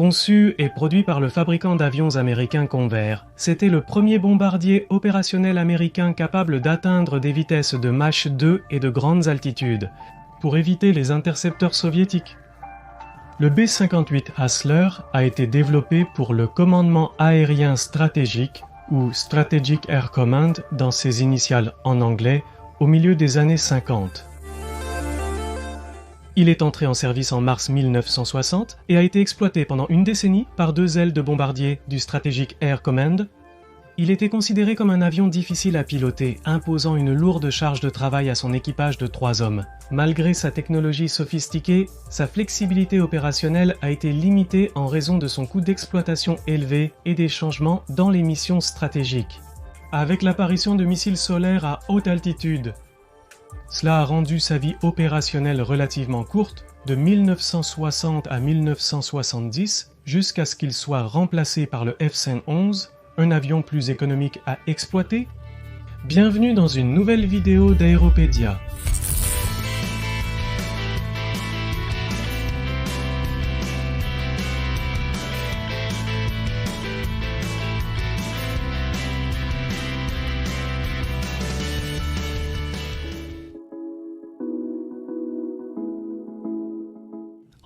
Conçu et produit par le fabricant d'avions américain Convair, c'était le premier bombardier opérationnel américain capable d'atteindre des vitesses de Mach 2 et de grandes altitudes, pour éviter les intercepteurs soviétiques. Le B-58 Hassler a été développé pour le commandement aérien stratégique, ou Strategic Air Command dans ses initiales en anglais, au milieu des années 50. Il est entré en service en mars 1960 et a été exploité pendant une décennie par 2 ailes de bombardier du Strategic Air Command. Il était considéré comme un avion difficile à piloter, imposant une lourde charge de travail à son équipage de 3 hommes. Malgré sa technologie sophistiquée, sa flexibilité opérationnelle a été limitée en raison de son coût d'exploitation élevé et des changements dans les missions stratégiques. Avec l'apparition de missiles solaires à haute altitude, cela a rendu sa vie opérationnelle relativement courte, de 1960 à 1970, jusqu'à ce qu'il soit remplacé par le F-111, un avion plus économique à exploiter. Bienvenue dans une nouvelle vidéo d'Aéropédia.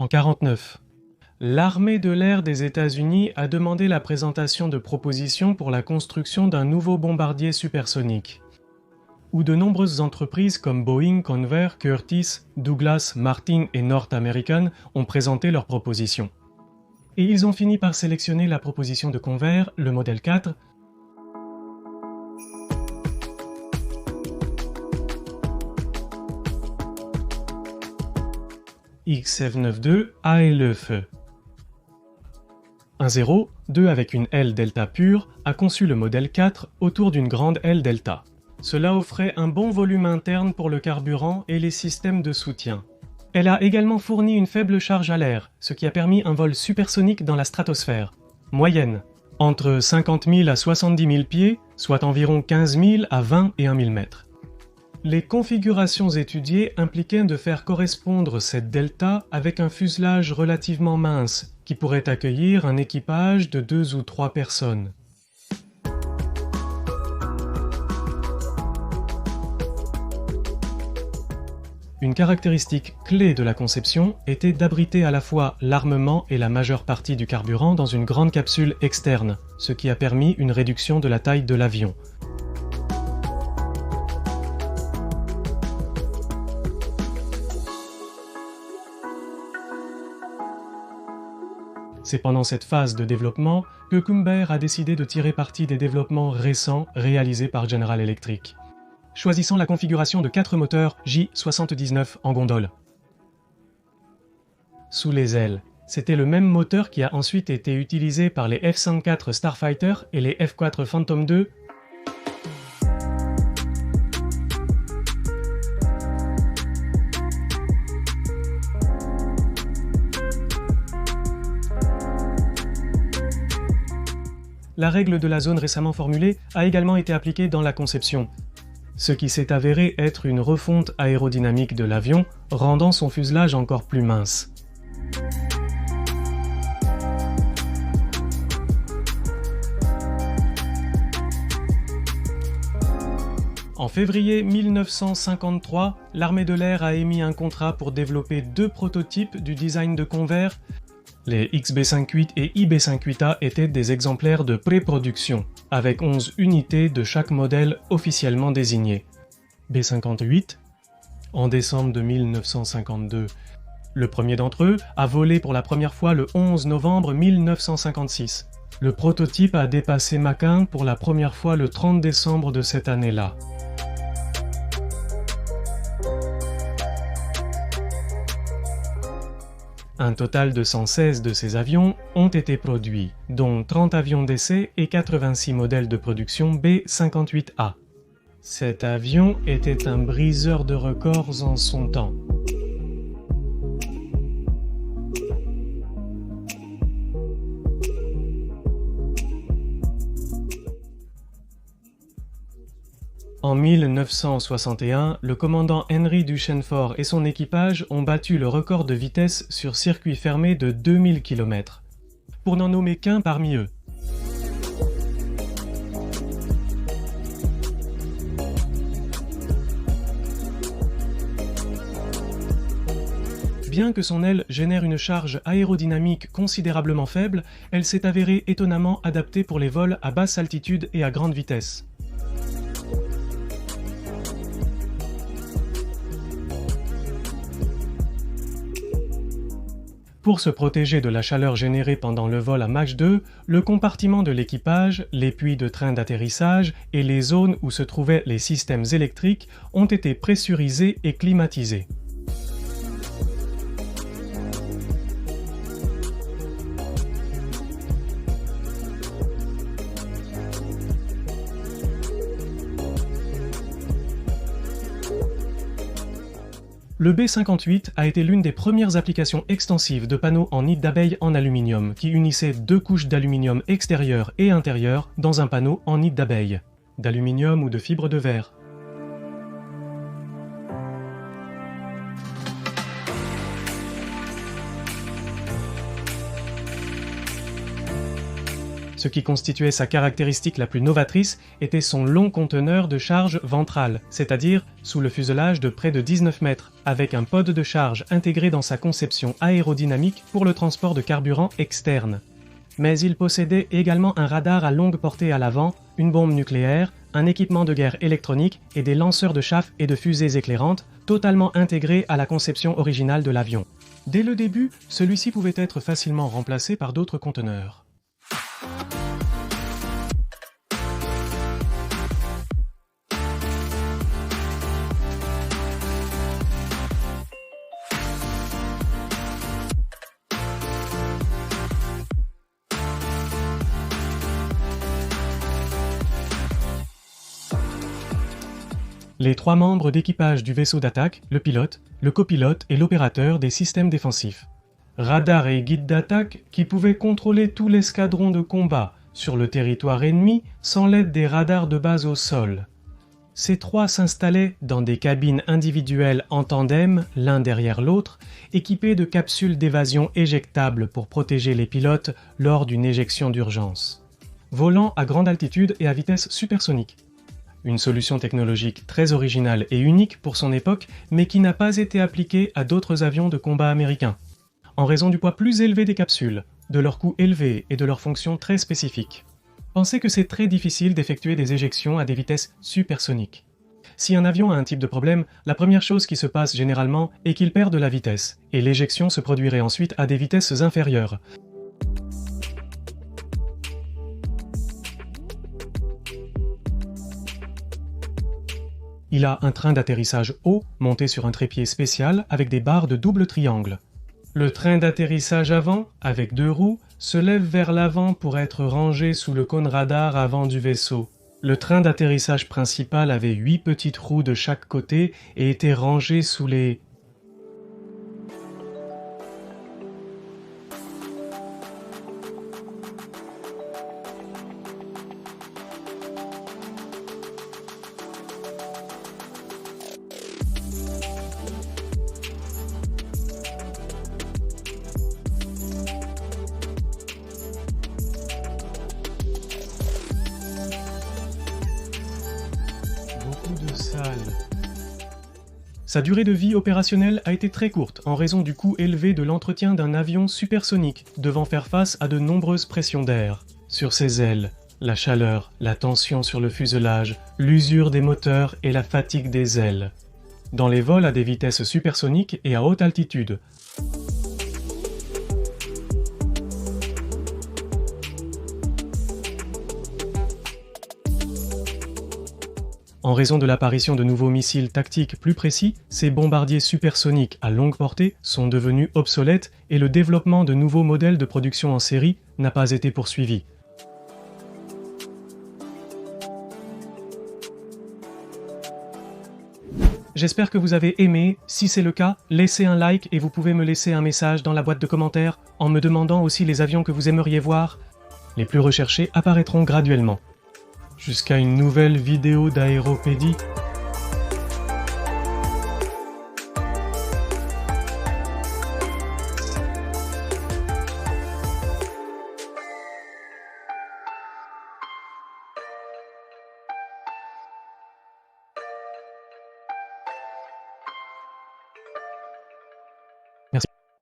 En 1949, l'armée de l'air des États-Unis a demandé la présentation de propositions pour la construction d'un nouveau bombardier supersonique, où de nombreuses entreprises comme Boeing, Convair, Curtiss, Douglas, Martin et North American ont présenté leurs propositions. Et ils ont fini par sélectionner la proposition de Convair, le modèle 4, XF92 ALE-Feu. Un 0, 2 avec une aile delta pure, a conçu le modèle 4 autour d'une grande aile delta. Cela offrait un bon volume interne pour le carburant et les systèmes de soutien. Elle a également fourni une faible charge à l'air, ce qui a permis un vol supersonique dans la stratosphère. Moyenne, entre 50 000 à 70 000 pieds, soit environ 15 000 à 21 000 mètres. Les configurations étudiées impliquaient de faire correspondre cette delta avec un fuselage relativement mince qui pourrait accueillir un équipage de 2 ou 3 personnes. Une caractéristique clé de la conception était d'abriter à la fois l'armement et la majeure partie du carburant dans une grande capsule externe, ce qui a permis une réduction de la taille de l'avion. C'est pendant cette phase de développement que Convair a décidé de tirer parti des développements récents réalisés par General Electric, choisissant la configuration de 4 moteurs J79 en gondole. Sous les ailes, c'était le même moteur qui a ensuite été utilisé par les F-104 Starfighter et les F-4 Phantom II. La règle de la zone récemment formulée a également été appliquée dans la conception, ce qui s'est avéré être une refonte aérodynamique de l'avion, rendant son fuselage encore plus mince. En février 1953, l'armée de l'air a émis un contrat pour développer 2 prototypes du design de Convair. Les XB58 et IB58A étaient des exemplaires de pré-production, avec 11 unités de chaque modèle officiellement désigné. B58, en décembre de 1952. Le premier d'entre eux a volé pour la première fois le 11 novembre 1956. Le prototype a dépassé Mach 1 pour la première fois le 30 décembre de cette année-là. Un total de 116 de ces avions ont été produits, dont 30 avions d'essai et 86 modèles de production B-58A. Cet avion était un briseur de records en son temps. En 1961, le commandant Henry Duchesne-Fort et son équipage ont battu le record de vitesse sur circuit fermé de 2000 km. pour n'en nommer qu'un parmi eux. Bien que son aile génère une charge aérodynamique considérablement faible, elle s'est avérée étonnamment adaptée pour les vols à basse altitude et à grande vitesse. Pour se protéger de la chaleur générée pendant le vol à Mach 2, le compartiment de l'équipage, les puits de train d'atterrissage et les zones où se trouvaient les systèmes électriques ont été pressurisés et climatisés. Le B-58 a été l'une des premières applications extensives de panneaux en nid d'abeille en aluminium, qui unissaient deux couches d'aluminium extérieur et intérieur dans un panneau en nid d'abeille, d'aluminium ou de fibre de verre. Ce qui constituait sa caractéristique la plus novatrice était son long conteneur de charge ventral, c'est-à-dire sous le fuselage de près de 19 mètres, avec un pod de charge intégré dans sa conception aérodynamique pour le transport de carburant externe. Mais il possédait également un radar à longue portée à l'avant, une bombe nucléaire, un équipement de guerre électronique et des lanceurs de chaff et de fusées éclairantes, totalement intégrés à la conception originale de l'avion. Dès le début, celui-ci pouvait être facilement remplacé par d'autres conteneurs. Les trois membres d'équipage du vaisseau d'attaque, le pilote, le copilote et l'opérateur des systèmes défensifs. Radar et guide d'attaque qui pouvaient contrôler tout l'escadron de combat sur le territoire ennemi sans l'aide des radars de base au sol. Ces trois s'installaient dans des cabines individuelles en tandem, l'un derrière l'autre, équipées de capsules d'évasion éjectables pour protéger les pilotes lors d'une éjection d'urgence. Volant à grande altitude et à vitesse supersonique. Une solution technologique très originale et unique pour son époque, mais qui n'a pas été appliquée à d'autres avions de combat américains, en raison du poids plus élevé des capsules, de leur coût élevé et de leurs fonctions très spécifiques. Pensez que c'est très difficile d'effectuer des éjections à des vitesses supersoniques. Si un avion a un type de problème, la première chose qui se passe généralement est qu'il perd de la vitesse, et l'éjection se produirait ensuite à des vitesses inférieures. Il a un train d'atterrissage haut, monté sur un trépied spécial avec des barres de double triangle. Le train d'atterrissage avant, avec deux roues, se lève vers l'avant pour être rangé sous le cône radar avant du vaisseau. Le train d'atterrissage principal avait 8 petites roues de chaque côté et était rangé sous les... de salles. Sa durée de vie opérationnelle a été très courte en raison du coût élevé de l'entretien d'un avion supersonique devant faire face à de nombreuses pressions d'air. Sur ses ailes, la chaleur, la tension sur le fuselage, l'usure des moteurs et la fatigue des ailes. Dans les vols à des vitesses supersoniques et à haute altitude. En raison de l'apparition de nouveaux missiles tactiques plus précis, ces bombardiers supersoniques à longue portée sont devenus obsolètes et le développement de nouveaux modèles de production en série n'a pas été poursuivi. J'espère que vous avez aimé. Si c'est le cas, laissez un like et vous pouvez me laisser un message dans la boîte de commentaires en me demandant aussi les avions que vous aimeriez voir. Les plus recherchés apparaîtront graduellement. Jusqu'à une nouvelle vidéo d'aéropédie.